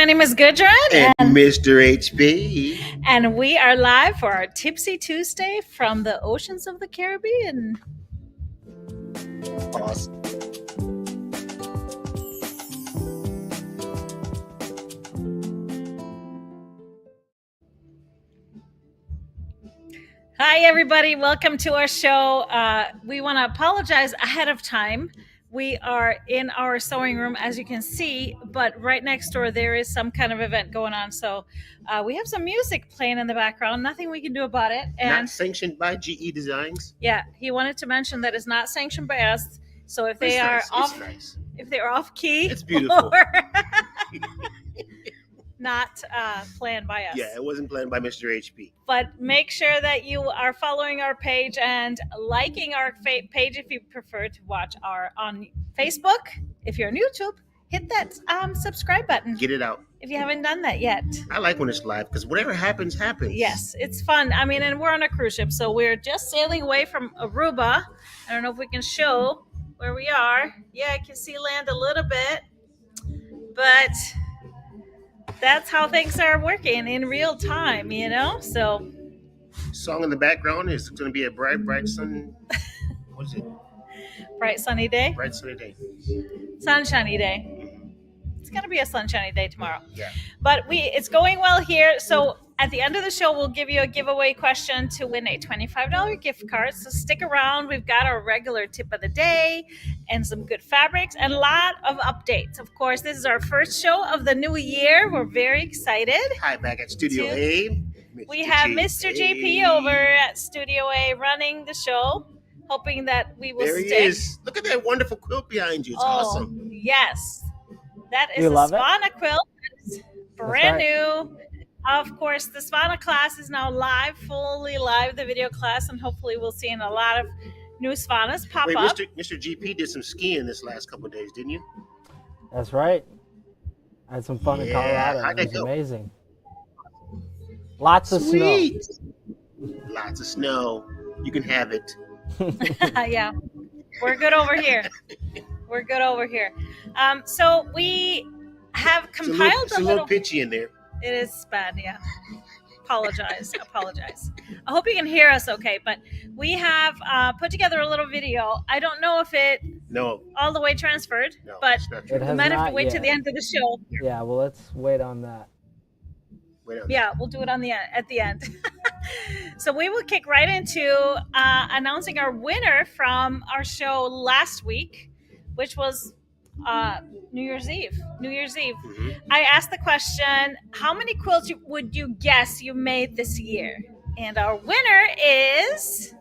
My name is Gudrun. And Mr. HP. And we are live for our Tipsy Tuesday from the oceans of the Caribbean. Awesome. Hi, everybody. Welcome to our show. We want to apologize ahead of time. We are in our sewing room, as you can see, but right next door there is some kind of event going on. So we have some music playing in the background. Nothing we can do about it. And not sanctioned by GE Designs. Yeah, he wanted to mention that it's not sanctioned by us. So if they are off, if they are off key, it's beautiful. Not planned by us. Yeah, it wasn't planned by Mr. HP. But make sure that you are following our page and liking our page if you prefer to watch our on Facebook. If you're on YouTube, hit that subscribe button. Get it out. If you haven't done that yet. I like when it's live because whatever happens, happens. Yes, it's fun. I mean, and we're on a cruise ship, so we're just sailing away from Aruba. I don't know if we can show where we are. Yeah, I can see land a little bit, but that's how things are working in real time, you know? So song in the background is going to be a bright sun. What is it? Bright sunny day? Bright sunny day. Sunshiny day. It's going to be a sunshiny day tomorrow. Yeah. But it's going well here. So at the end of the show, we'll give you a giveaway question to win a $25 gift card. So stick around. We've got our regular tip of the day and some good fabrics and a lot of updates. Of course, this is our first show of the new year. We're very excited. Hi, back at Studio A. We have Mr. JP over at Studio A running the show, hoping that we will stick. There he is. Look at that wonderful quilt behind you. It's awesome. Yes. That is a Svana quilt. It's brand new. Of course, the Svana class is now live, fully live, the video class, and hopefully we'll see a lot of new Svanas pop up. Mr. GP did some skiing this last couple of days, didn't you? That's right. I had some fun in Colorado. It was amazing. Lots of snow. Lots of snow. You can have it. Yeah. We're good over here. We're good over here. So we have compiled it's a little pitchy in there. It is bad, yeah. Apologize. I hope you can hear us okay, but we have put together a little video. I don't know if it all the way transferred, but we might have to wait to the end of the show. Yeah, well, let's wait on that. Yeah, we'll do it at the end. So we will kick right into announcing our winner from our show last week, which was New Year's Eve. Mm-hmm. I asked the question, how many quilts would you guess you made this year? And our winner is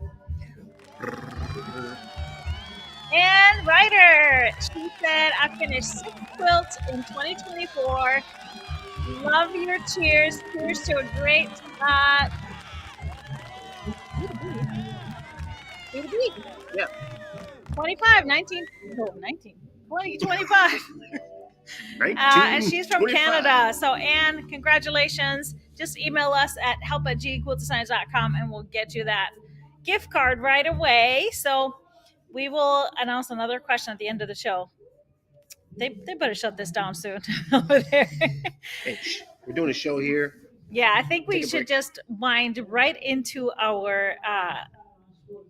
Ann Ryder. She said, I finished 6 quilts in 2024. Love your cheers. Cheers to a great yeah. 25, 19, no, 19, 20, 25. And she's from 25. Canada. So, Anne, congratulations. Just email us at help@gequiltdesigns.com and we'll get you that gift card right away. So, we will announce another question at the end of the show. They better shut this down soon over there. Hey, we're doing a show here. Yeah, I think we should just wind right into our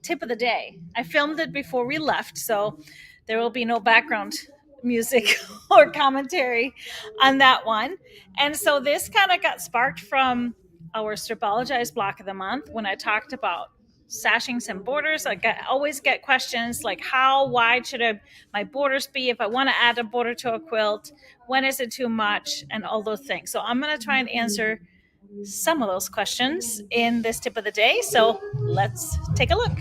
tip of the day. I filmed it before we left, so there will be no background music or commentary on that one. And so this kind of got sparked from our Stripologized block of the month when I talked about sashings and borders. I always get questions like, how wide should my borders be if I want to add a border to a quilt? When is it too much? And all those things. So I'm going to try and answer some of those questions in this tip of the day. So let's take a look.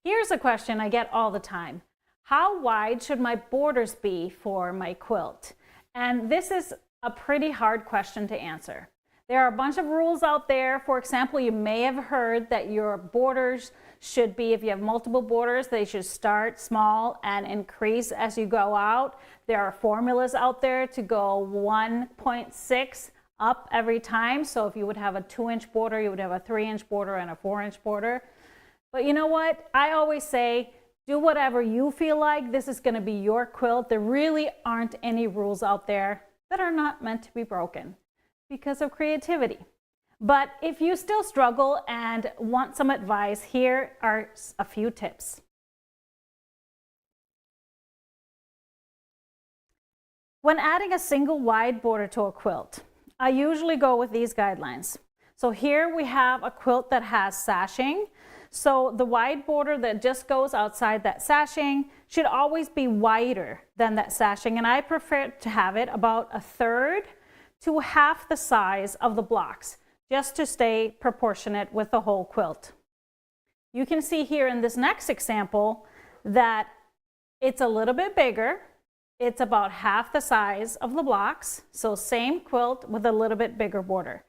Here's a question I get all the time. How wide should my borders be for my quilt? And this is a pretty hard question to answer. There are a bunch of rules out there. For example, you may have heard that your borders should be, if you have multiple borders, they should start small and increase as you go out. There are formulas out there to go 1.6 up every time. So if you would have a 2-inch border, you would have a 3-inch border and a 4-inch border. But you know what? I always say, do whatever you feel like. This is going to be your quilt. There really aren't any rules out there that are not meant to be broken because of creativity. But if you still struggle and want some advice, here are a few tips. When adding a single wide border to a quilt, I usually go with these guidelines. So here we have a quilt that has sashing. So the wide border that just goes outside that sashing should always be wider than that sashing. And I prefer to have it about 1/3 to half the size of the blocks, just to stay proportionate with the whole quilt. You can see here in this next example that it's a little bit bigger. It's about half the size of the blocks. So same quilt with a little bit bigger border.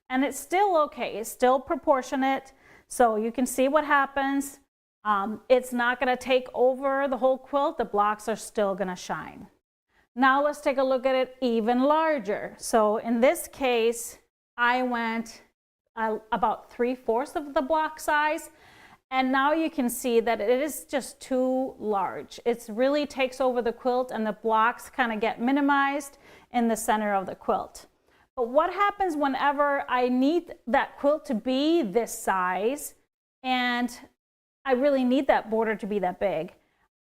And it's still okay, it's still proportionate. So you can see what happens. It's not gonna take over the whole quilt. The blocks are still gonna shine. Now let's take a look at it even larger. So in this case, I went about 3/4 of the block size. And now you can see that it is just too large. It really takes over the quilt and the blocks kind of get minimized in the center of the quilt. But what happens whenever I need that quilt to be this size and I really need that border to be that big?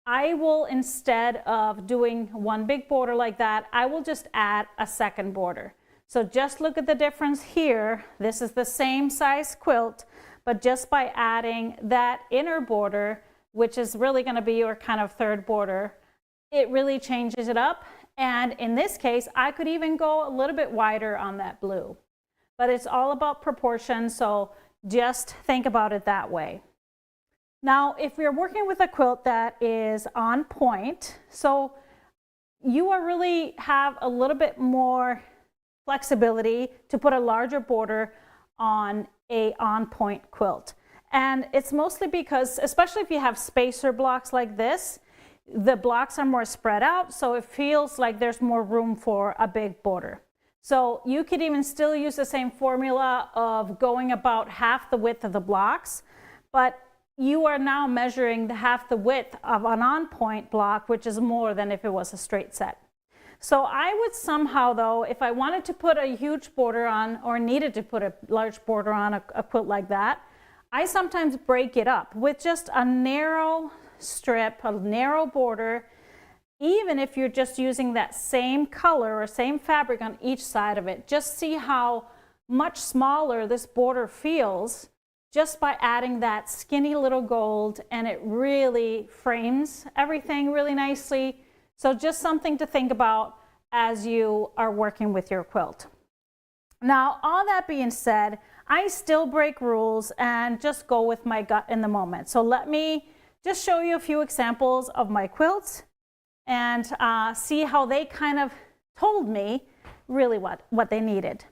I will, instead of doing one big border like that, I will just add a second border. So just look at the difference here. This is the same size quilt, but just by adding that inner border, which is really going to be your kind of third border, it really changes it up. And in this case, I could even go a little bit wider on that blue. But it's all about proportion, so just think about it that way. Now, if you're working with a quilt that is on point, so you are really have a little bit more flexibility to put a larger border on a on-point quilt. And it's mostly because, especially if you have spacer blocks like this, the blocks are more spread out, so it feels like there's more room for a big border. So you could even still use the same formula of going about half the width of the blocks, but you are now measuring half the width of an on-point block, which is more than if it was a straight set. So I would somehow, though, if I wanted to put a huge border on or needed to put a large border on a quilt like that, I sometimes break it up with just a narrow strip, a narrow border, even if you're just using that same color or same fabric on each side of it. Just see how much smaller this border feels just by adding that skinny little gold, and it really frames everything really nicely. So just something to think about as you are working with your quilt. Now, all that being said, I still break rules and just go with my gut in the moment. So let me just show you a few examples of my quilts and see how they kind of told me really what they needed.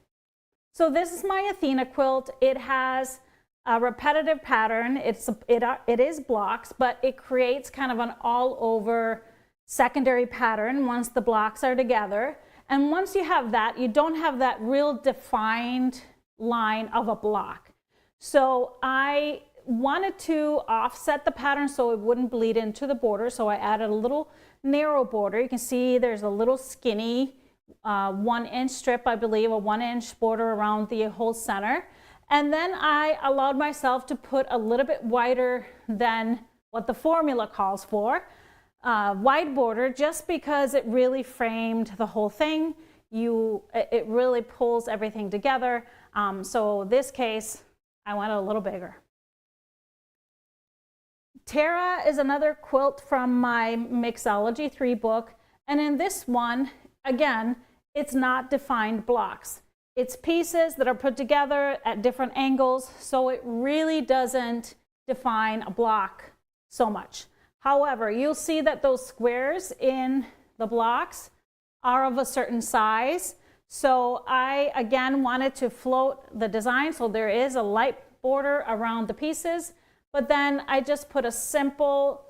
So this is my Athena quilt. It has a repetitive pattern. It is blocks, but it creates kind of an all over secondary pattern once the blocks are together. And once you have that, you don't have that real defined line of a block. So I wanted to offset the pattern so it wouldn't bleed into the border. So I added a little narrow border. You can see there's a little skinny 1-inch strip, I believe, a 1-inch border around the whole center. And then I allowed myself to put a little bit wider than what the formula calls for. Wide border, just because it really framed the whole thing. It really pulls everything together. So this case, I went a little bigger. Tara is another quilt from my Mixology 3 book. And in this one, again, it's not defined blocks. It's pieces that are put together at different angles. So it really doesn't define a block so much. However, you'll see that those squares in the blocks are of a certain size. So I, again, wanted to float the design. So there is a light border around the pieces, but then I just put a simple,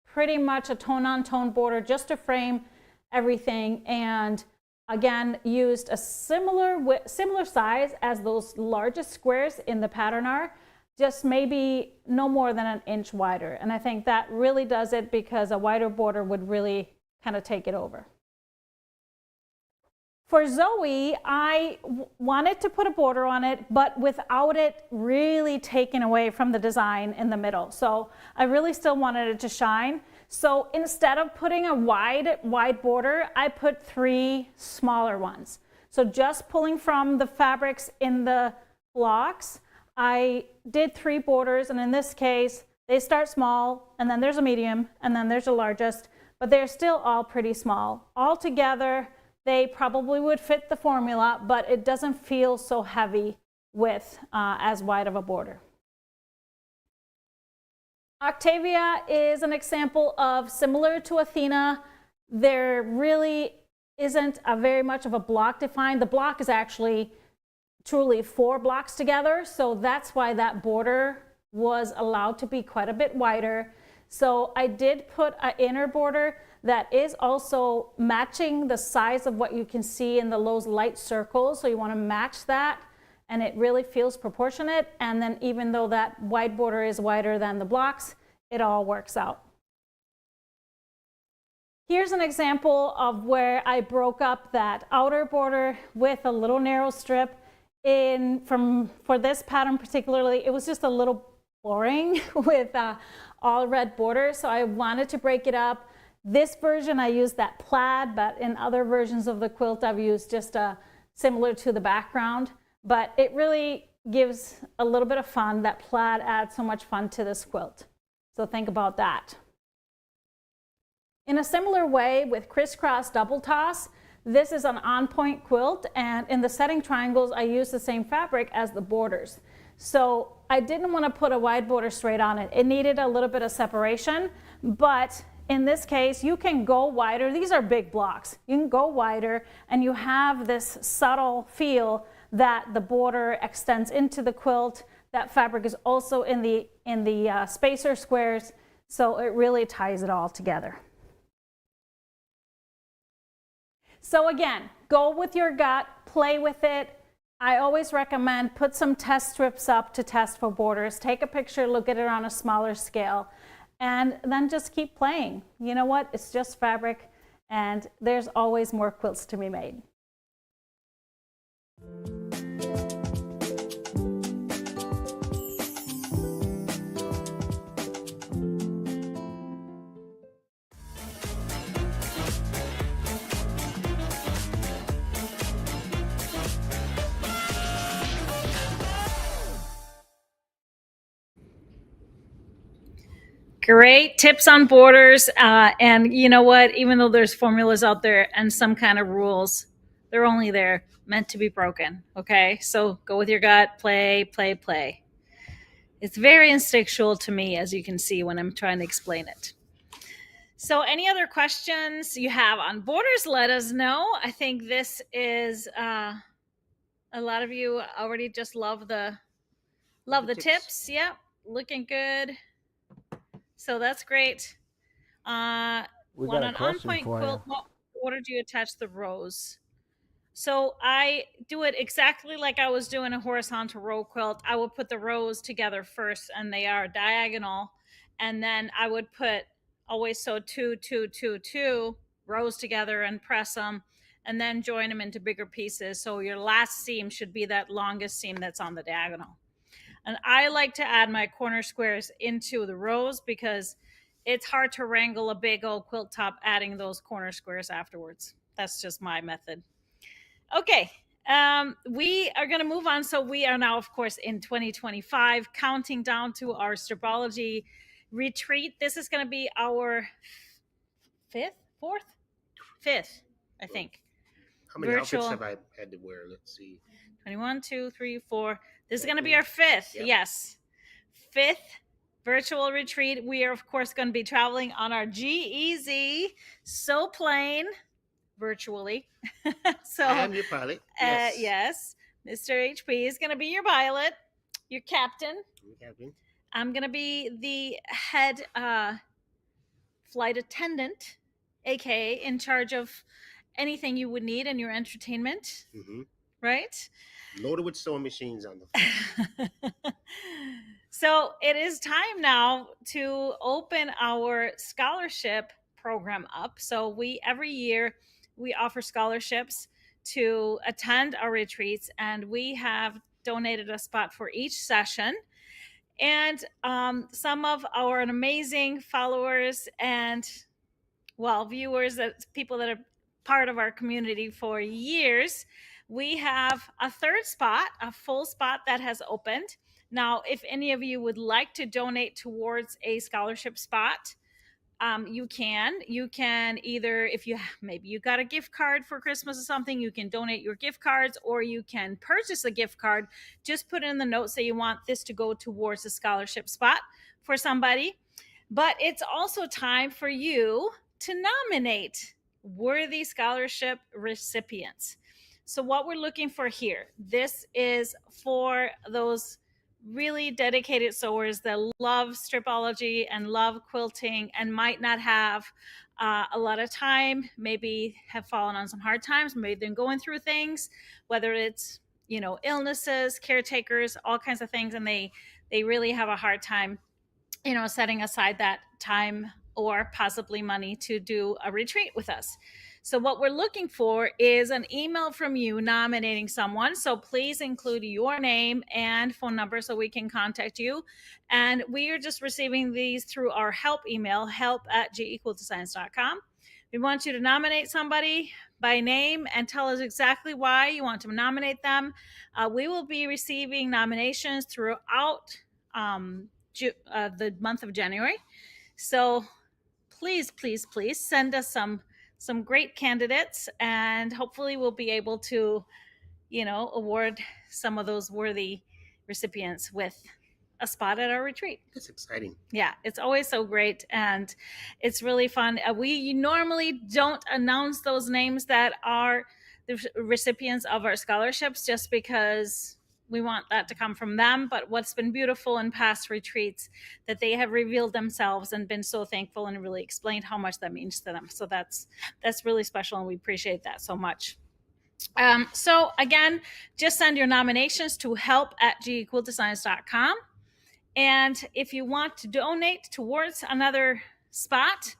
pretty much a tone-on-tone border just to frame everything. And Again, used a similar size as those largest squares in the pattern are, just maybe no more than 1 inch wider. And I think that really does it, because a wider border would really kind of take it over. For Zoe, I wanted to put a border on it, but without it really taking away from the design in the middle. So I really still wanted it to shine. So instead of putting a wide border, I put 3 smaller ones. So just pulling from the fabrics in the blocks, I did 3 borders, and in this case, they start small, and then there's a medium, and then there's a largest, but they're still all pretty small. All together, they probably would fit the formula, but it doesn't feel so heavy with as wide of a border. Octavia is an example of, similar to Athena, there really isn't very much of a block defined. The block is actually truly 4 blocks together, so that's why that border was allowed to be quite a bit wider. So I did put an inner border that is also matching the size of what you can see in those light circles. So you want to match that, and it really feels proportionate. And then even though that wide border is wider than the blocks, it all works out. Here's an example of where I broke up that outer border with a little narrow strip. For this pattern particularly, it was just a little boring with all red borders, so I wanted to break it up. This version I used that plaid, but in other versions of the quilt I've used just similar to the background. But it really gives a little bit of fun. That plaid adds so much fun to this quilt. So think about that. In a similar way with crisscross double toss, this is an on-point quilt, and in the setting triangles I used the same fabric as the borders. So I didn't want to put a wide border straight on it. It needed a little bit of separation, but in this case, you can go wider. These are big blocks. You can go wider, and you have this subtle feel that the border extends into the quilt. That fabric is also in the spacer squares, so it really ties it all together. So again, go with your gut, play with it. I always recommend put some test strips up to test for borders. Take a picture, look at it on a smaller scale, and then just keep playing. You know what? It's just fabric, and there's always more quilts to be made. Great tips on borders. And you know what? Even though there's formulas out there and some kind of rules, they're only there meant to be broken. Okay? So go with your gut, play, play, play. It's very instinctual to me, as you can see when I'm trying to explain it. So any other questions you have on borders, let us know. I think this is a lot of you already just love the tips. Yep, looking good. So that's great. We On got a an question on-point for quilt, you. what order do you attach the rows? So I do it exactly like I was doing a horizontal row quilt. I would put the rows together first, and they are diagonal, and then I would put always so 2, 2, 2, 2 rows together and press them, and then join them into bigger pieces. So your last seam should be that longest seam that's on the diagonal. And I like to add my corner squares into the rows because it's hard to wrangle a big old quilt top adding those corner squares afterwards. That's just my method. Okay, we are going to move on. So we are now, of course, in 2025, counting down to our Stripology Retreat. This is going to be our fifth, I think. How many outfits have I had to wear? Let's see. 21, 2, 3, 4. This is going to be our fifth. Yep. Yes. Fifth virtual retreat. We are, of course, going to be traveling on our GEZ So Plain virtually. So I'm your pilot. Yes. Yes. Mr. HP is going to be your pilot, your captain. I'm going to be the head flight attendant, aka in charge of anything you would need in your entertainment, right? Loaded with sewing machines on the floor. So it is time now to open our scholarship program up. So every year we offer scholarships to attend our retreats, and we have donated a spot for each session. And some of our amazing followers and viewers, that people that are part of our community for years, we have a third spot, a full spot that has opened. Now, if any of you would like to donate towards a scholarship spot, you can either, if you maybe you got a gift card for Christmas or something, you can donate your gift cards, or you can purchase a gift card. Just put in the notes that you want this to go towards a scholarship spot for somebody. But it's also time for you to nominate worthy scholarship recipients. So what we're looking for here, this is for those really dedicated sewers that love stripology and love quilting and might not have a lot of time, maybe have fallen on some hard times, maybe they're going through things, whether it's illnesses, caretakers, all kinds of things, and they really have a hard time setting aside that time or possibly money to do a retreat with us. So what we're looking for is an email from you nominating someone. So please include your name and phone number so we can contact you. And we are just receiving these through our help email, help@gequaldesigns.com. We want you to nominate somebody by name and tell us exactly why you want to nominate them. We will be receiving nominations throughout the month of January. So please send us some great candidates, and hopefully we'll be able to award some of those worthy recipients with a spot at our retreat. That's exciting. Yeah, it's always so great, and it's really fun. We normally don't announce those names that are the recipients of our scholarships, just because we want that to come from them. But what's been beautiful in past retreats, that they have revealed themselves and been so thankful and really explained how much that means to them. So that's really special, and we appreciate that so much. So again, just send your nominations to help@gequaldesigns.com. And if you want to donate towards another spot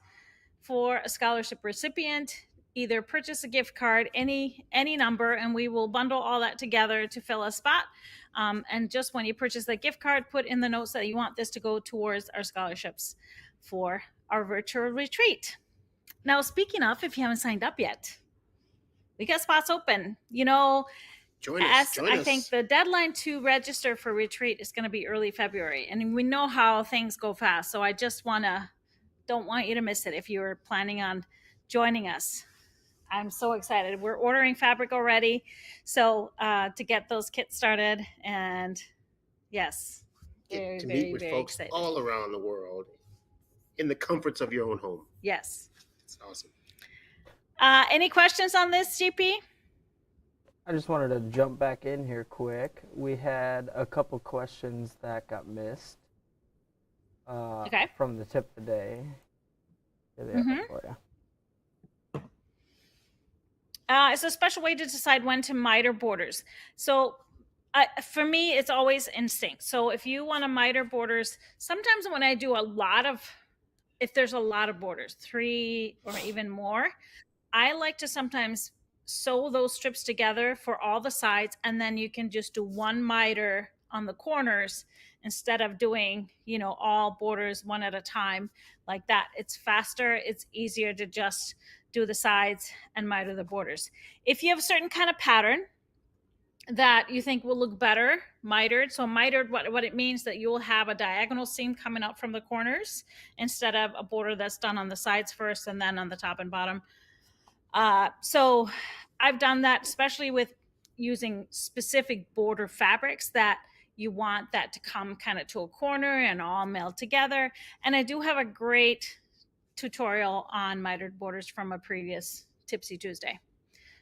for a scholarship recipient, either purchase a gift card, any number, and we will bundle all that together to fill a spot. And just when you purchase that gift card, put in the notes that you want this to go towards our scholarships for our virtual retreat. Now, speaking of, if you haven't signed up yet, we got spots open. Join us. I think the deadline to register for retreat is going to be early February, and we know how things go fast. So I just don't want you to miss it if you're planning on joining us. I'm so excited. We're ordering fabric already, so to get those kits started. And yes, to meet with folks excited. All around the world in the comforts of your own home. Yes, it's awesome. Any questions on this, GP? I just wanted to jump back in here quick. We had a couple questions that got missed from the tip of the day. Here they are for you. It's a special way to decide when to miter borders. So for me, it's always instinct. So if you want to miter borders, sometimes when I do if there's a lot of borders, 3 or even more, I like to sometimes sew those strips together for all the sides, and then you can just do one miter on the corners instead of doing all borders one at a time like that. It's faster, it's easier to just do the sides and miter the borders. If you have a certain kind of pattern that you think will look better mitered, so mitered, what it means that you'll have a diagonal seam coming up from the corners instead of a border that's done on the sides first and then on the top and bottom. So I've done that, especially with using specific border fabrics that you want that to come kind of to a corner and all meld together. And I do have a great tutorial on mitered borders from a previous Tipsy Tuesday.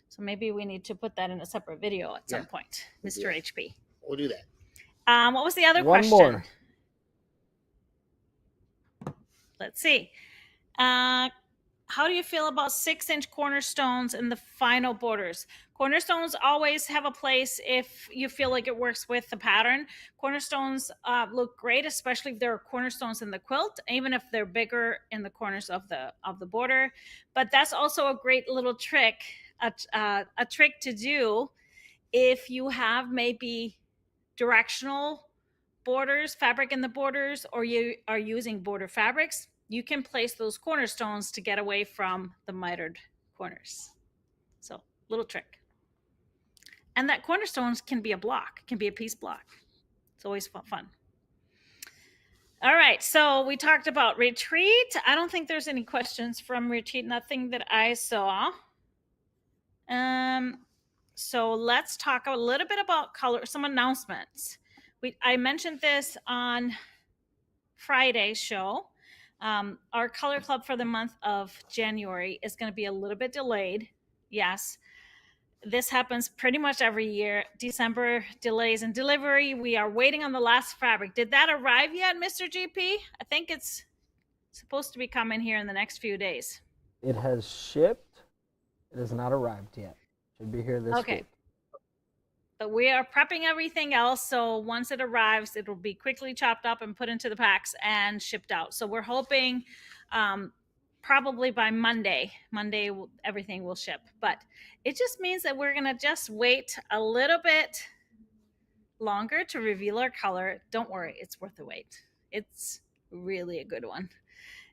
So maybe we need to put that in a separate video at some point, Mr. HP. We'll do that. What was the other question? One more. Let's see. how do you feel about 6-inch cornerstones in the final borders? Cornerstones always have a place if you feel like it works with the pattern. Cornerstones look great, especially if there are cornerstones in the quilt, even if they're bigger in the corners of the border. But that's also a great little trick, a trick to do if you have maybe directional borders, fabric in the borders, or you are using border fabrics. You can place those cornerstones to get away from the mitered corners. So, little trick. And that cornerstones can be a block, can be a piece block. It's always fun. All right, so we talked about retreat. I don't think there's any questions from retreat, nothing that I saw. So let's talk a little bit about color, some announcements. I mentioned this on Friday's show. Our color club for the month of January is going to be a little bit delayed. Yes, this happens pretty much every year. December delays in delivery. We are waiting on the last fabric. Did that arrive yet, Mr. GP? I think it's supposed to be coming here in the next few days. It has shipped. It has not arrived yet. Should be here this week. But we are prepping everything else. So once it arrives, it will be quickly chopped up and put into the packs and shipped out. So we're hoping probably by Monday, everything will ship. But it just means that we're going to just wait a little bit longer to reveal our color. Don't worry, it's worth the wait. It's really a good one.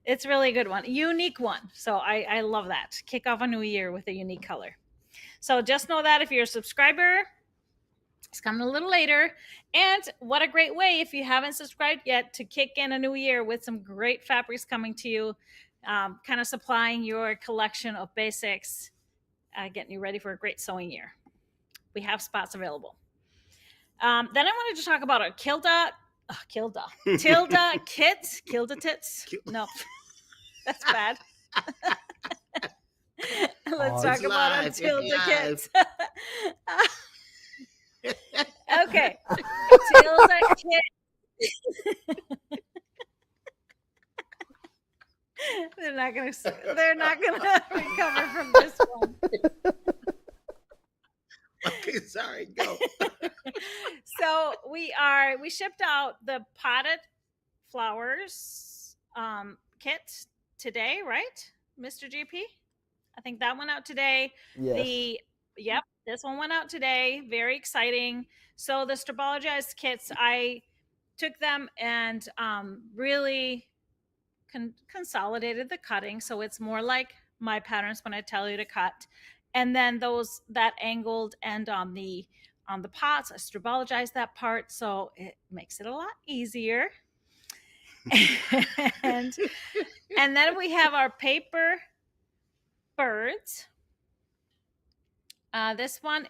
It's really a good one. Unique one. So I love that. Kick off a new year with a unique color. So just know that if you're a subscriber, it's coming a little later. And what a great way, if you haven't subscribed yet, to kick in a new year with some great fabrics coming to you, kind of supplying your collection of basics, getting you ready for a great sewing year. We have spots available. Then I wanted to talk about our Tilda kit. Kilda tits? No, that's bad. Let's talk about our Tilda kits. Okay, Tilda kit. They're not gonna recover from this one. Okay, sorry, go. So we shipped out the potted flowers kit today, right, Mr. GP? I think that went out today. Yes. This one went out today. Very exciting. So the Stripologized kits, I took them and really consolidated the cutting, so it's more like my patterns when I tell you to cut. And then that angled end on the pots, I Stripologized that part, so it makes it a lot easier. and then we have our paper birds. This one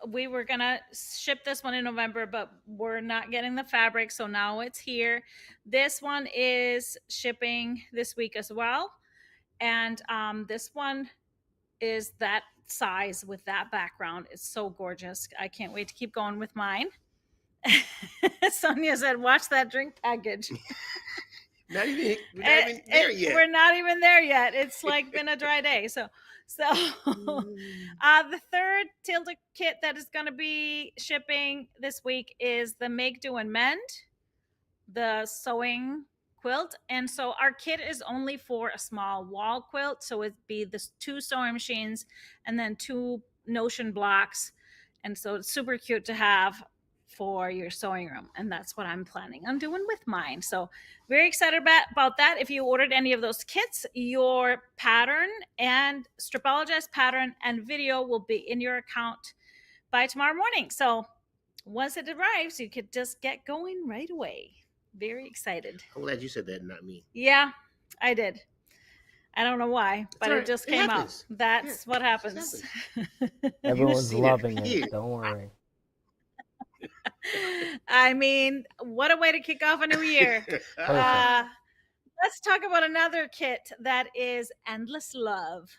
we were gonna ship this one in November, but we're not getting the fabric, so now it's here. This one is shipping this week as well. And this one is that size with that background. It's so gorgeous. I can't wait to keep going with mine. Sonia said, watch that drink package. We're not even there yet. We're not even there yet. It's like been a dry day. So the third Tilda kit that is going to be shipping this week is the Make, Do, and Mend, the sewing quilt. And so our kit is only for a small wall quilt. So it'd be the 2 sewing machines and then 2 Notion blocks. And so it's super cute to have for your sewing room, and that's what I'm planning on doing with mine. So very excited about that. If you ordered any of those kits, your pattern and Stripologized pattern and video will be in your account by tomorrow morning. So once it arrives, you could just get going right away. Very excited. I'm glad you said that, not me. Yeah, I did. I don't know why, but it just came out. That's what happens. Everyone's loving it. Don't worry. I mean, what a way to kick off a new year. Let's talk about another kit that is Endless Love.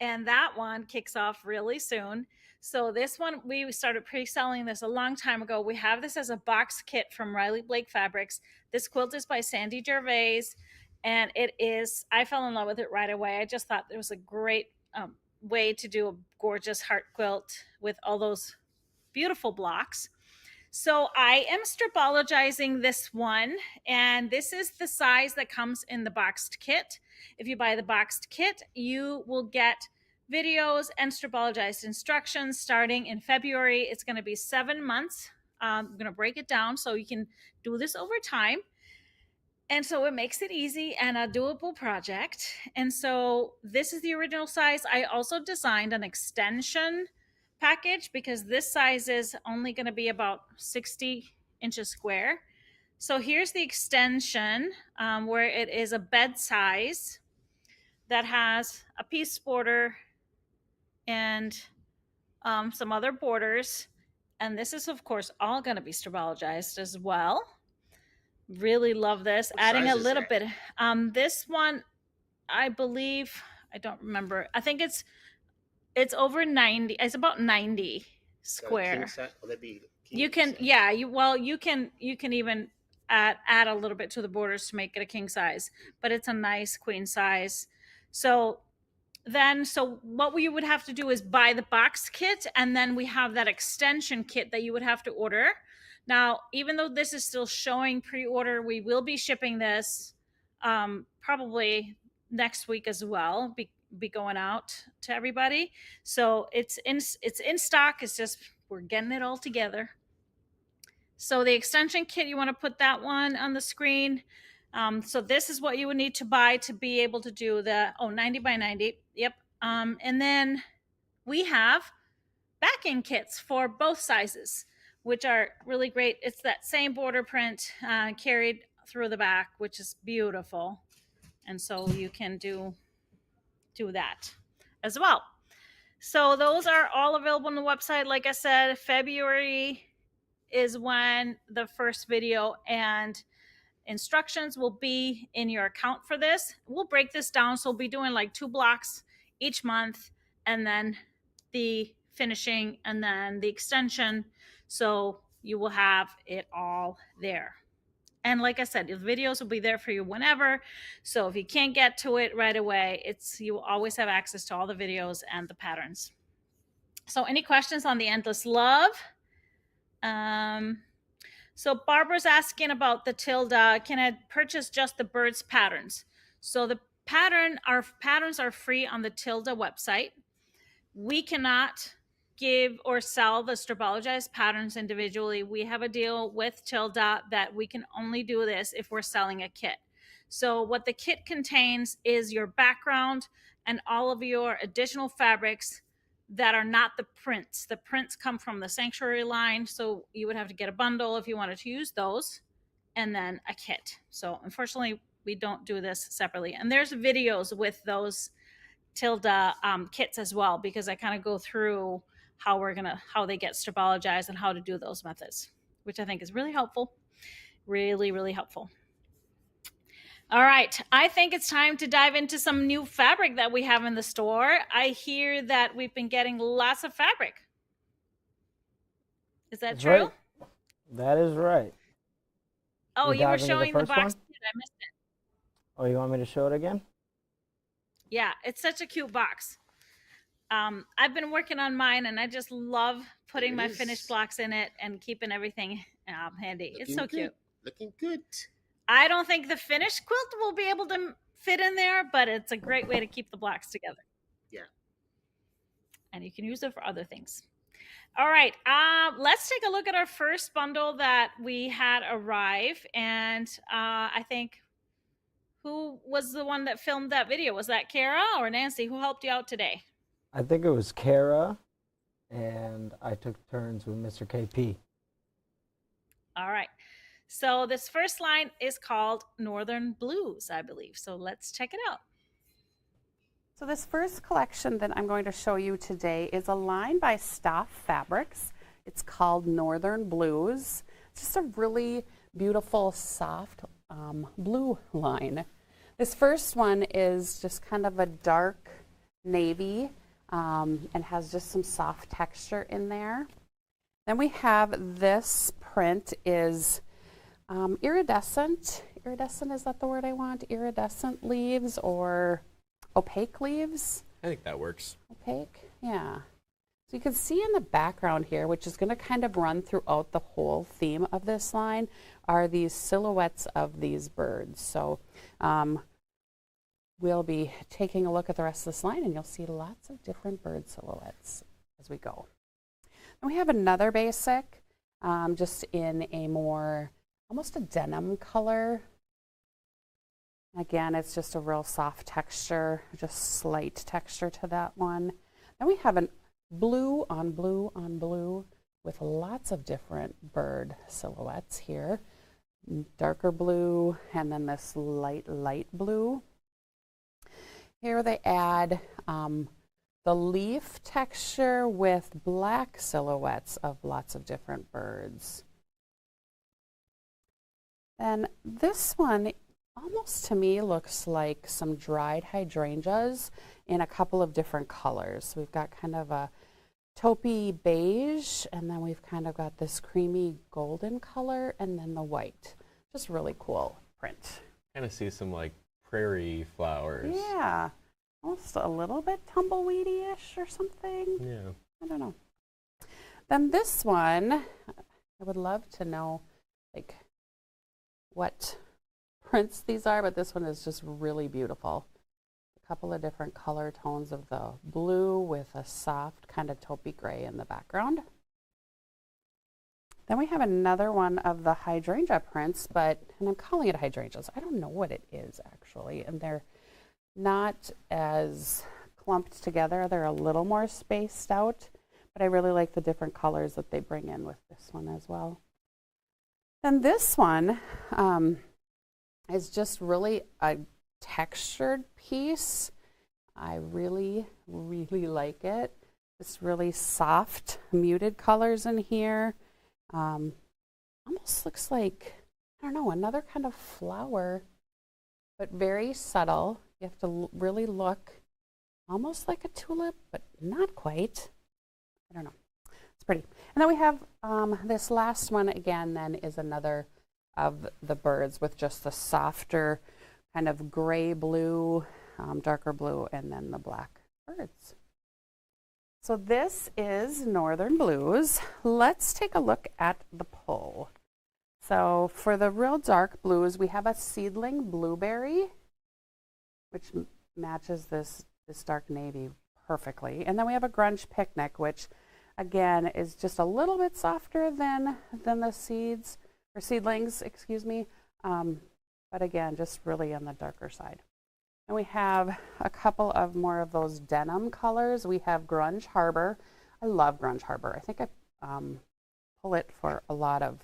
And that one kicks off really soon. So this one, we started pre-selling this a long time ago. We have this as a box kit from Riley Blake Fabrics. This quilt is by Sandy Gervais. And I fell in love with it right away. I just thought it was a great way to do a gorgeous heart quilt with all those beautiful blocks. So I am stripologizing this one, and this is the size that comes in the boxed kit. If you buy the boxed kit, you will get videos and stripologized instructions starting in February. It's going to be 7 months. I'm going to break it down so you can do this over time. And so it makes it easy and a doable project. And so this is the original size. I also designed an extension package because this size is only going to be about 60 inches square. So here's the extension where it is a bed size that has a piece border and some other borders. And this is, of course, all going to be stripologized as well. Really love this. What adding a little that? bit. This one, I believe, I don't remember. I think it's over 90. It's about 90 square. Will that be you can size? Yeah, you can even add a little bit to the borders to make it a king size, but it's a nice queen size. So what we would have to do is buy the box kit, and then we have that extension kit that you would have to order. Now, even though this is still showing pre-order, we will be shipping this probably next week as well. Be going out to everybody. So it's in stock. It's just we're getting it all together. So the extension kit, you want to put that one on the screen. So this is what you would need to buy to be able to do the 90 by 90. Yep. And then we have backing kits for both sizes, which are really great. It's that same border print carried through the back, which is beautiful. And so you can do that as well. So those are all available on the website. Like I said, February is when the first video and instructions will be in your account for this. We'll break this down. So we'll be doing like 2 blocks each month, and then the finishing, and then the extension. So you will have it all there. And like I said, the videos will be there for you whenever. So if you can't get to it right away, you will always have access to all the videos and the patterns. So any questions on the Endless Love? So Barbara's asking about the tilde. Can I purchase just the birds patterns? So the patterns are free on the tilde website. We cannot give or sell the Stripologized patterns individually. We have a deal with Tilde that we can only do this if we're selling a kit. So what the kit contains is your background and all of your additional fabrics that are not the prints. The prints come from the Sanctuary line, so you would have to get a bundle if you wanted to use those, and then a kit. So unfortunately, we don't do this separately. And there's videos with those Tilde kits as well, because I kind of go through how they get stripologized and how to do those methods, which I think is really helpful. Really, really helpful. All right, I think it's time to dive into some new fabric that we have in the store. I hear that we've been getting lots of fabric. Is that true? Right. That is right. Oh, you were showing the box. I missed it. Oh, you want me to show it again? Yeah, it's such a cute box. I've been working on mine, and I just love putting my finished blocks in it and keeping everything handy. It's so cute. Looking good. I don't think the finished quilt will be able to fit in there, but it's a great way to keep the blocks together. Yeah. And you can use it for other things. All right, let's take a look at our first bundle that we had arrive. And I think, who was the one that filmed that video? Was that Kara or Nancy? Who helped you out today? I think it was Kara, and I took turns with Mr. KP. All right. So this first line is called Northern Blues, I believe. So let's check it out. So this first collection that I'm going to show you today is a line by Staff Fabrics. It's called Northern Blues. It's just a really beautiful, soft blue line. This first one is just kind of a dark navy and has just some soft texture in there. Then we have this print is iridescent. iridescent, is that the word I want? Iridescent leaves or opaque leaves? I think that works. Opaque, yeah. So you can see in the background here, which is going to kind of run throughout the whole theme of this line, are these silhouettes of these birds. So we'll be taking a look at the rest of this line, and you'll see lots of different bird silhouettes as we go. And we have another basic, just in a more, almost a denim color. Again, it's just a real soft texture, just slight texture to that one. Then we have an blue on blue on blue with lots of different bird silhouettes here. Darker blue, and then this light blue. Here they add the leaf texture with black silhouettes of lots of different birds. Then this one almost to me looks like some dried hydrangeas in a couple of different colors. We've got kind of a taupey beige, and then we've kind of got this creamy golden color, and then the white. Just really cool print. Kind of see some like prairie flowers. Yeah, almost a little bit tumbleweedy-ish or something. Yeah. I don't know. Then this one, I would love to know like what prints these are, but this one is just really beautiful. A couple of different color tones of the blue with a soft kind of taupey gray in the background. Then we have another one of the hydrangea prints, and I'm calling it hydrangeas. I don't know what it is actually, and they're not as clumped together. They're a little more spaced out, but I really like the different colors that they bring in with this one as well. Then this one is just really a textured piece. I really, really like it. It's really soft, muted colors in here. Almost looks like, I don't know, another kind of flower, but very subtle. You have to really look, almost like a tulip, but not quite. I don't know. It's pretty. And then we have this last one again, then is another of the birds with just the softer kind of gray blue, darker blue, and then the black birds. So this is Northern Blues. Let's take a look at the pull. So for the real dark blues, we have a seedling blueberry, which matches this dark navy perfectly. And then we have a grunge picnic, which again is just a little bit softer than the seedlings, excuse me. But again, just really on the darker side. And we have a couple of more of those denim colors. We have Grunge Harbor. I love Grunge Harbor. I think I pull it for a lot of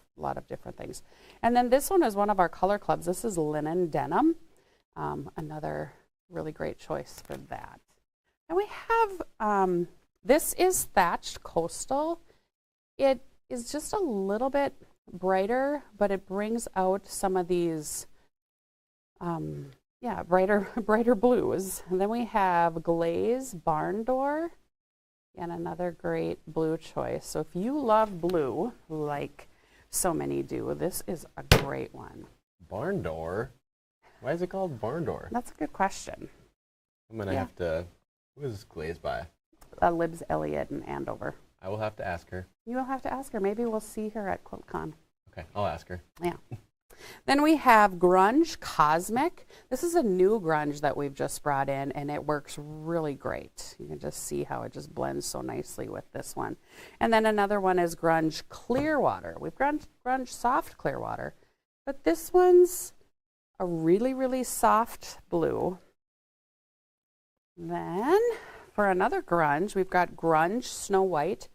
different things. And then this one is one of our color clubs. This is Linen Denim. Another really great choice for that. And we have, this is Thatched Coastal. It is just a little bit brighter, but it brings out some of these brighter blues. And then we have Glaze Barn Door, and another great blue choice. So if you love blue, like so many do, this is a great one. Barn door? Why is it called barn door? That's a good question. I'm going to have to, who is this glazed by? Libs Elliott in Andover. I will have to ask her. You will have to ask her. Maybe we'll see her at QuiltCon. Okay, I'll ask her. Yeah. Then we have Grunge Cosmic. This is a new grunge that we've just brought in, and it works really great. You can just see how it just blends so nicely with this one. And then another one is Grunge Clearwater. We've grunge Soft Clearwater, but this one's a really, really soft blue. Then for another grunge, we've got Grunge Snow White.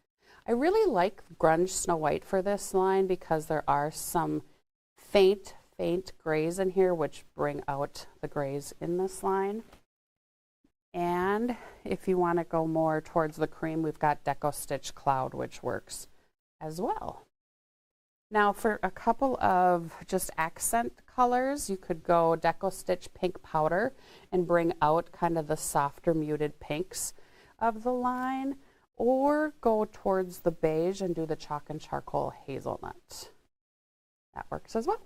I really like Grunge Snow White for this line because there are some faint grays in here, which bring out the grays in this line. And if you want to go more towards the cream, we've got Deco Stitch Cloud, which works as well. Now for a couple of just accent colors, you could go Deco Stitch Pink Powder and bring out kind of the softer muted pinks of the line, or go towards the beige and do the Chalk and Charcoal Hazelnut. That works as well.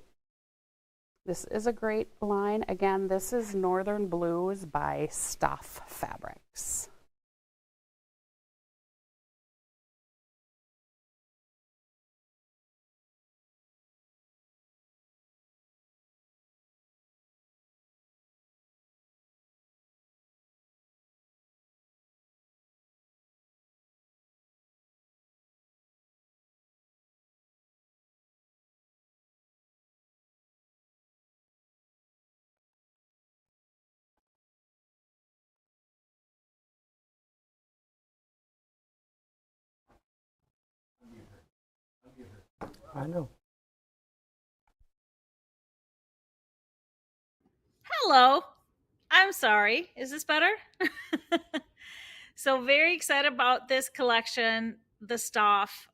This is a great line. Again, this is Northern Blues by Stuff Fabrics. I know. Hello. I'm sorry. Is this better? So very excited about this collection, the Stoff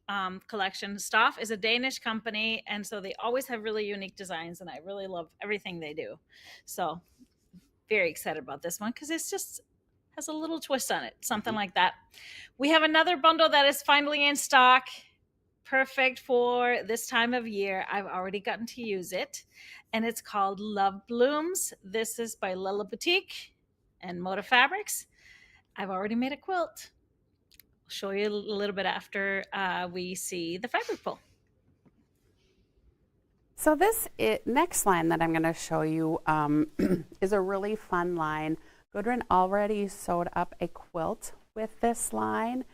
collection. Stoff is a Danish company, and so they always have really unique designs, and I really love everything they do. So very excited about this one because it's just has a little twist on it, something like that. We have another bundle that is finally in stock. Perfect for this time of year. I've already gotten to use it, and it's called Love Blooms. This is by Lilla Boutique and Moda Fabrics. I've already made a quilt. I'll show you a little bit after we see the fabric pull. So this next line that I'm going to show you is a really fun line. Gudrun already sewed up a quilt with this line.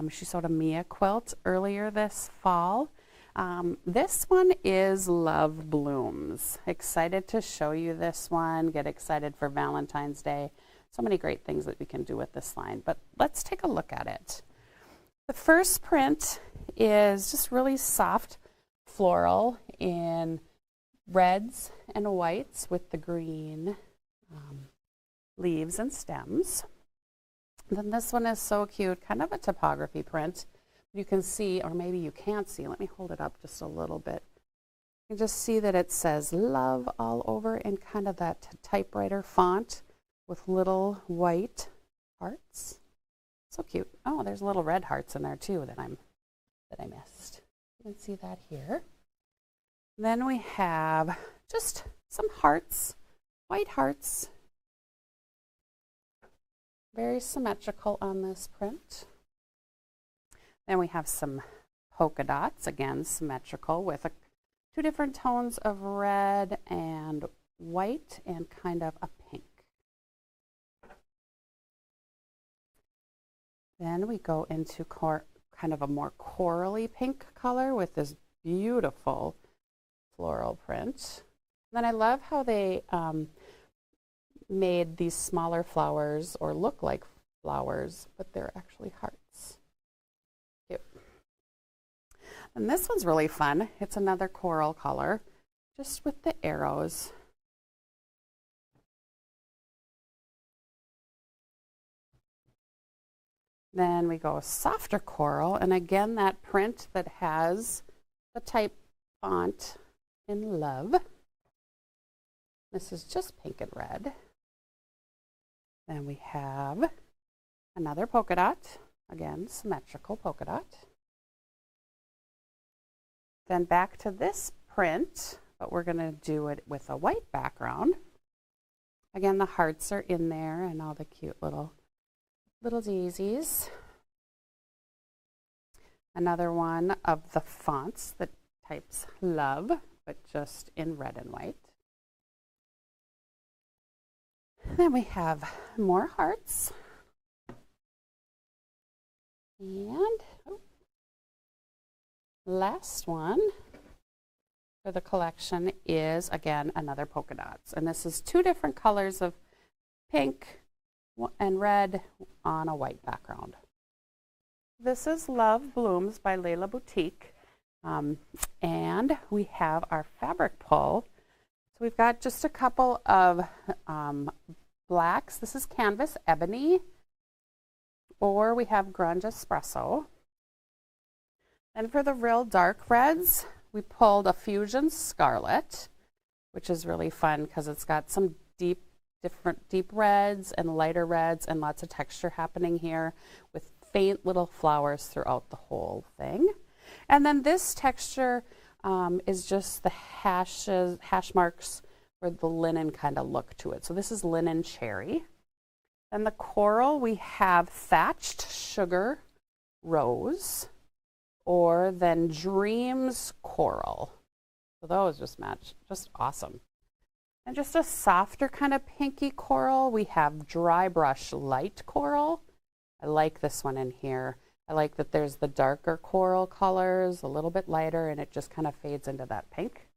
She sewed a Mia quilt earlier this fall. This one is Love Blooms. Excited to show you this one. Get excited for Valentine's Day. So many great things that we can do with this line, but let's take a look at it. The first print is just really soft floral in reds and whites with the green leaves and stems. Then this one is so cute, kind of a typography print. You can see, or maybe you can't see, let me hold it up just a little bit. You can just see that it says love all over in kind of that typewriter font with little white hearts. So cute. Oh, there's little red hearts in there too that I missed. You can see that here. Then we have just some hearts, white hearts. Very symmetrical on this print. Then we have some polka dots, again symmetrical with two different tones of red and white and kind of a pink. Then we go into kind of a more corally pink color with this beautiful floral print. And then I love how they made these smaller flowers or look like flowers, but they're actually hearts. Cute. And this one's really fun. It's another coral color, just with the arrows. Then we go softer coral, and again that print that has the type font in love. This is just pink and red. Then we have another polka dot, again symmetrical polka dot. Then back to this print, but we're going to do it with a white background. Again, the hearts are in there and all the cute little daisies. Another one of the fonts that types love, but just in red and white. Then we have more hearts. And last one for the collection is, again, another polka dots. And this is two different colors of pink and red on a white background. This is Love Blooms by Lilla Boutique. And we have our fabric pull. So we've got just a couple of blacks. This is Canvas Ebony, or we have Grunge Espresso. And for the real dark reds, we pulled a Fusion Scarlet, which is really fun because it's got some different deep reds and lighter reds and lots of texture happening here with faint little flowers throughout the whole thing. And then this texture is just the hash marks or the linen kind of look to it. So this is linen cherry. Then the coral, we have thatched sugar rose, or then dreams coral. So those just match, just awesome. And just a softer kind of pinky coral, we have dry brush light coral. I like this one in here. I like that there's the darker coral colors, a little bit lighter, and it just kind of fades into that pink.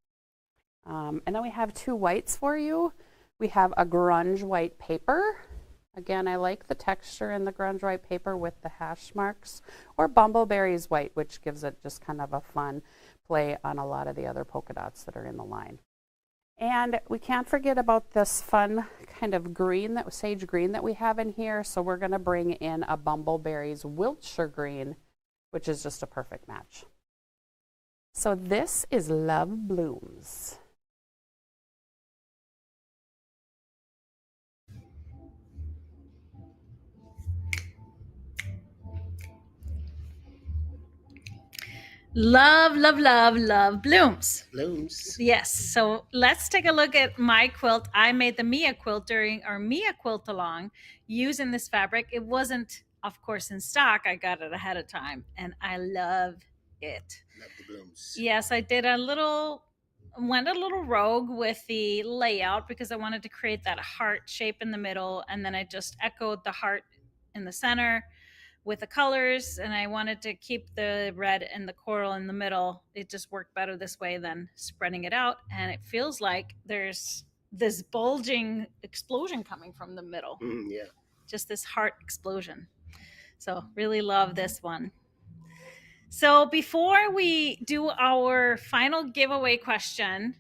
And then we have two whites for you. We have a grunge white paper. Again, I like the texture in the grunge white paper with the hash marks, or bumbleberries white, which gives it just kind of a fun play on a lot of the other polka dots that are in the line. And we can't forget about this fun kind of green, that sage green that we have in here. So we're going to bring in a bumbleberries Wiltshire green, which is just a perfect match. So this is Love Blooms. Love, love, love, love blooms. Blooms. Yes. So let's take a look at my quilt. I made the Mia quilt during our Mia quilt along using this fabric. It wasn't, of course, in stock. I got it ahead of time, and I love it. Love the blooms. Yes, I did went a little rogue with the layout because I wanted to create that heart shape in the middle, and then I just echoed the heart in the center with the colors, and I wanted to keep the red and the coral in the middle. It just worked better this way than spreading it out, and it feels like there's this bulging explosion coming from the middle. Yeah. Just this heart explosion. So really love this one. So before we do our final giveaway question,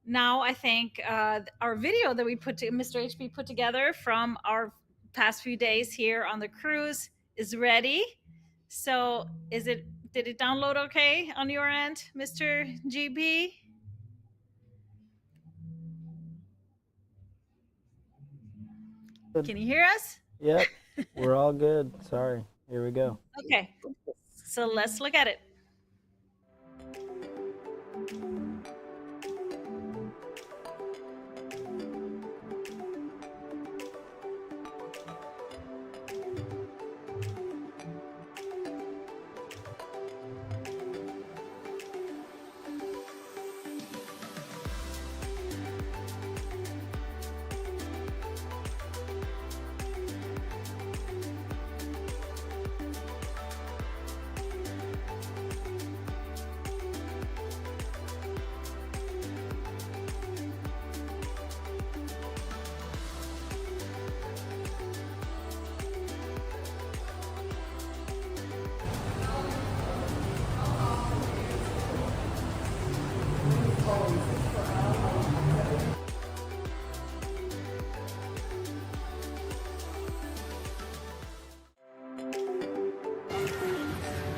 now I think our video that Mr. HB put together from our past few days here on the cruise is ready. So did it download okay on your end, Mr. GB? Can you hear us? Yep, we're all good. Sorry. Here we go. Okay, so let's look at it.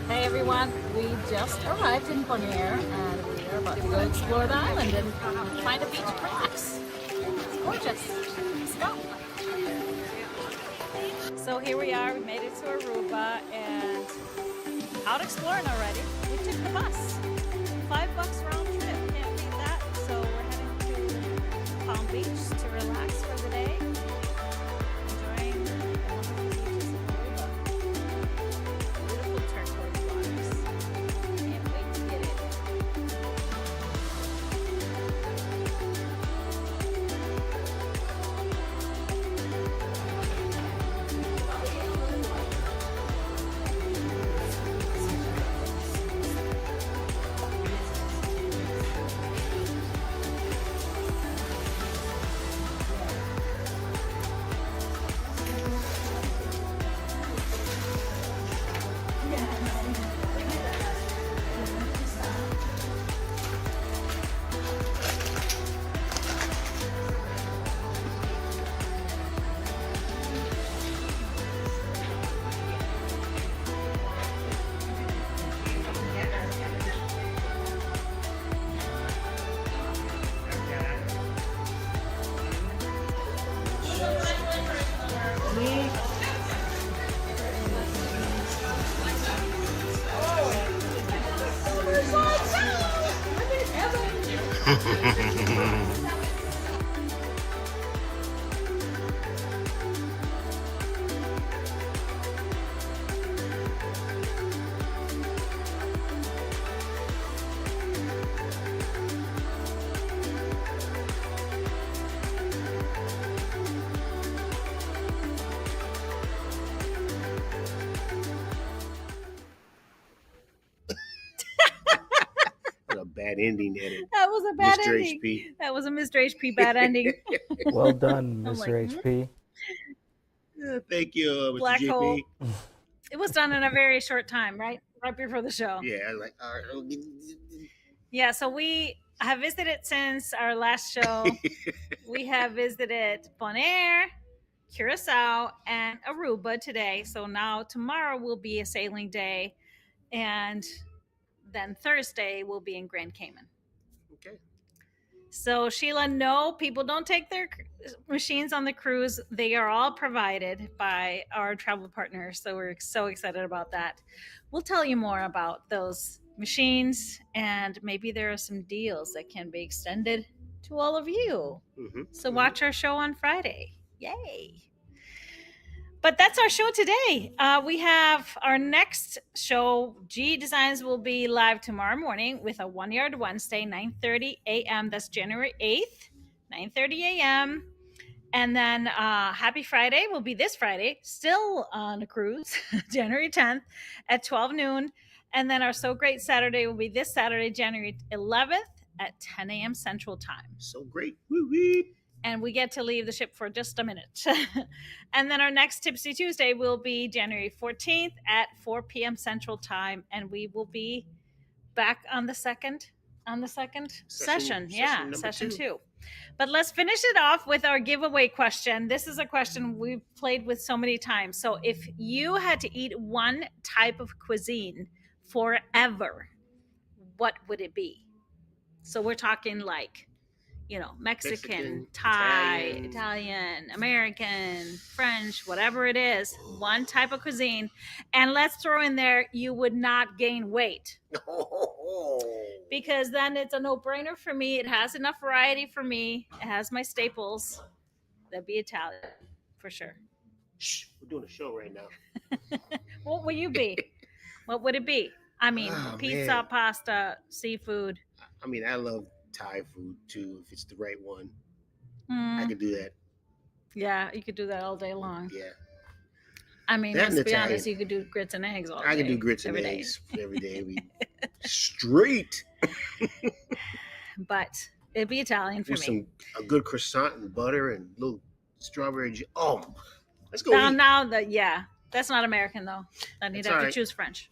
Hey everyone, we just arrived in Bonaire and we are about to go explore the island and find a beach for relax. It's gorgeous. Let's go. So here we are, we made it to Aruba and out exploring already. We took the bus. $5 round trip, can't beat that. So we're heading to Palm Beach to relax for the day. Enjoying the wonderful beaches of Aruba. Beautiful turquoise waters. Can't wait to get in. ending at it. That was a bad Mr. ending. HP. That was a Mr. HP bad ending. Well done, I'm Mr. like, HP. Thank you, Mr. Black JP. hole. It was done in a very short time, right? Right before the show. Yeah, like Yeah, so we have visited since our last show. We have visited Bonaire, Curacao, and Aruba today. So now tomorrow will be a sailing day, and then Thursday will be in Grand Cayman. okay. So Sheila, no, people don't take their machines on the cruise. They are all provided by our travel partners. So we're so excited about that. We'll tell you more about those machines, and maybe there are some deals that can be extended to all of you. So watch our show on Friday. Yay. But that's our show today. We have our next show. G Designs will be live tomorrow morning with a 1 Yard Wednesday, 9:30 a.m. That's January 8th, 9:30 a.m. And then Happy Friday will be this Friday, still on a cruise, January 10th at 12 noon. And then our So Great Saturday will be this Saturday, January 11th at 10 a.m. Central Time. So great. Woo-wee. And we get to leave the ship for just a minute. And then our next Tipsy Tuesday will be January 14th at 4 p.m. Central Time. And we will be back on the second session. Yeah, session two. But let's finish it off with our giveaway question. This is a question we've played with so many times. So if you had to eat one type of cuisine forever, what would it be? So we're talking like, Mexican, Thai, Italian, American, French, whatever it is, one type of cuisine. And let's throw in there, you would not gain weight. Because then it's a no-brainer for me. It has enough variety for me. It has my staples. That'd be Italian, for sure. Shh, we're doing a show right now. What will you be? What would it be? I mean, pizza, man. pasta, seafood. I mean, I love Thai food too, if it's the right one. I could do that. Yeah, you could do that all day long. Yeah. I mean, That let's and be Italian. honest, you could do grits and eggs all day. I could do grits and every day. eggs every day. Straight. But it'd be Italian for With me. a good croissant and butter and little strawberry jam. Oh, let's go eat. That's not American though. Then you'd That's have all to right. choose French.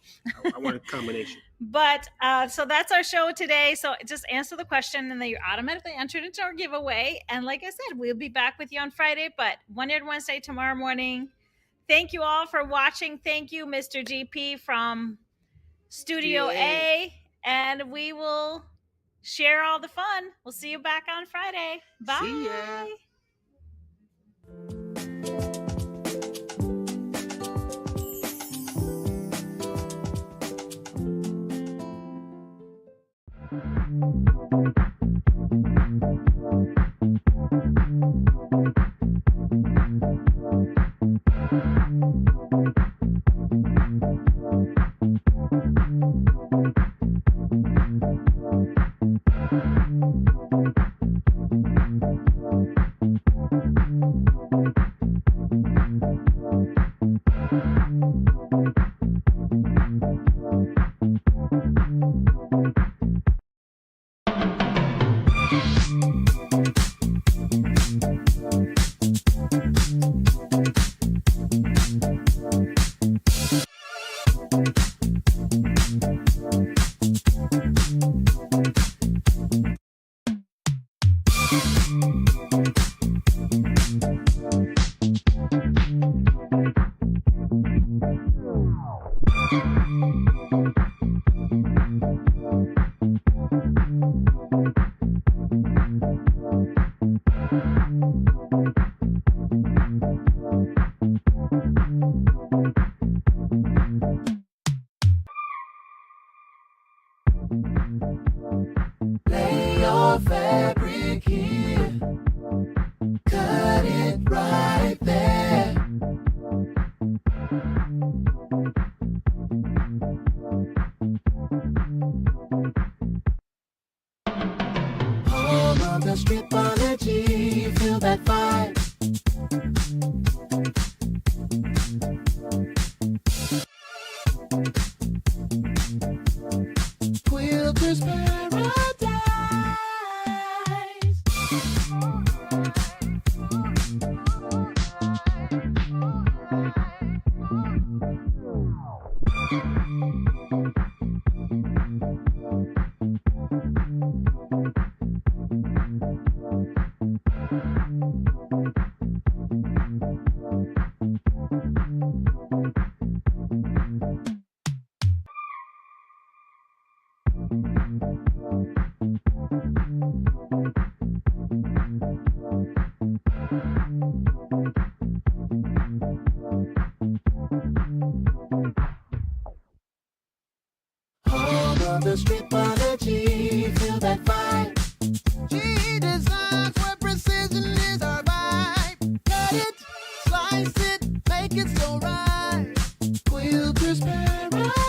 I want a combination. But so that's our show today. So just answer the question and then you're automatically entered into our giveaway. And like I said, we'll be back with you on Friday, but 1 Yard Wednesday tomorrow morning. Thank you all for watching. Thank you, Mr. GP from Studio A. And we will share all the fun. We'll see you back on Friday. Bye. See ya. Lay your fabric here, cut it right there. Home of the Stripology, feel that vibe. Quilters Paradise. Slice it, make it so right. Quilter's paradise.